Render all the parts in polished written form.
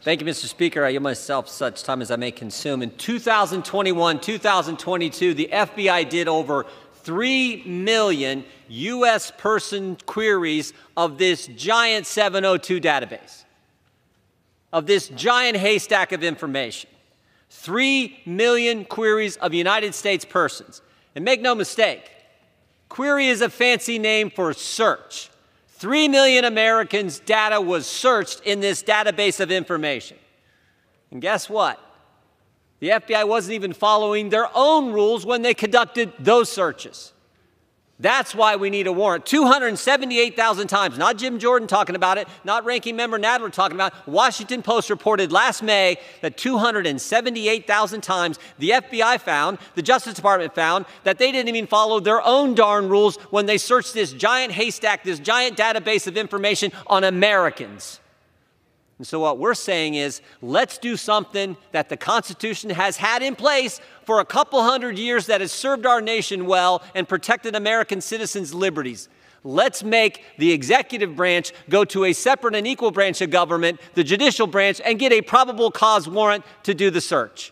Thank you, Mr. Speaker. I give myself such time as I may consume. In 2021, 2022, the FBI did over 3 million U.S. person queries of this giant 702 database, of this giant haystack of information. 3 million queries of United States persons. And make no mistake, query is a fancy name for search. 3 million Americans' data was searched in this database of information. And guess what? The FBI wasn't even following their own rules when they conducted those searches. That's why we need a warrant. 278,000 times, not Jim Jordan talking about it, not Ranking Member Nadler talking about it. Washington Post reported last May that 278,000 times the FBI found, the Justice Department found, that they didn't even follow their own darn rules when they searched this giant haystack, this giant database of information on Americans. And so what we're saying is, let's do something that the Constitution has had in place for a couple hundred years that has served our nation well and protected American citizens' liberties. Let's make the executive branch go to a separate and equal branch of government, the judicial branch, and get a probable cause warrant to do the search.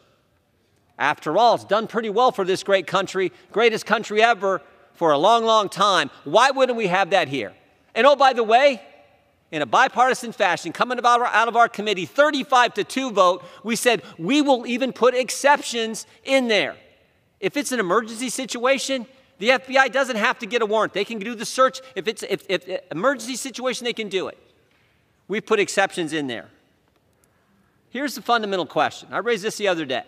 After all, it's done pretty well for this great country, greatest country ever for a long, long time. Why wouldn't we have that here? And oh, by the way, in a bipartisan fashion, coming out of our committee, 35-2 vote, we said we will even put exceptions in there. If it's an emergency situation, the FBI doesn't have to get a warrant. They can do the search. If it's an emergency situation, they can do it. We put exceptions in there. Here's the fundamental question. I raised this the other day.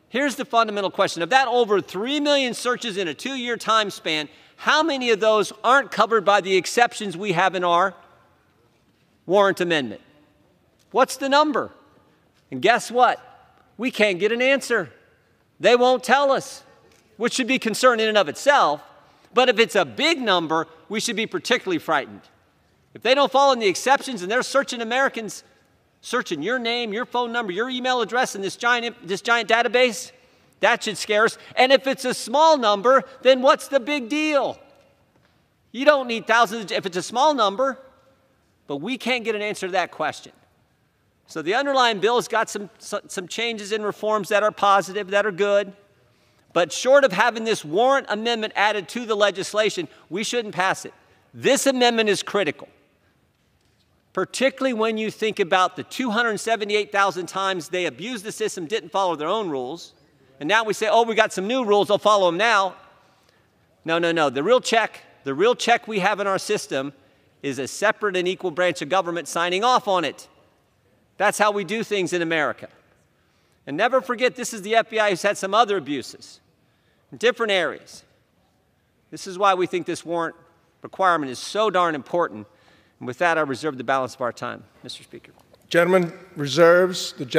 Here's the fundamental question. Of that over 3 million searches in a 2-year time span, how many of those aren't covered by the exceptions we have in our warrant amendment? What's the number? And guess what? We can't get an answer. They won't tell us, which should be concern in and of itself. But if it's a big number, we should be particularly frightened. If they don't follow the exceptions and they're searching Americans, searching your name, your phone number, your email address in this giant database, that should scare us. And if it's a small number, then what's the big deal? You don't need thousands if it's a small number. But we can't get an answer to that question. So the underlying bill has got some changes and reforms that are positive, that are good. But short of having this warrant amendment added to the legislation, we shouldn't pass it. This amendment is critical, particularly when you think about the 278,000 times they abused the system, didn't follow their own rules. And now we say, oh, we got some new rules, they'll follow them now. No, no, no. The real check we have in our system is a separate and equal branch of government signing off on it. That's how we do things in America. And never forget, this is the FBI who's had some other abuses in different areas. This is why we think this warrant requirement is so darn important. And with that, I reserve the balance of our time. Mr. Speaker. Gentleman reserves the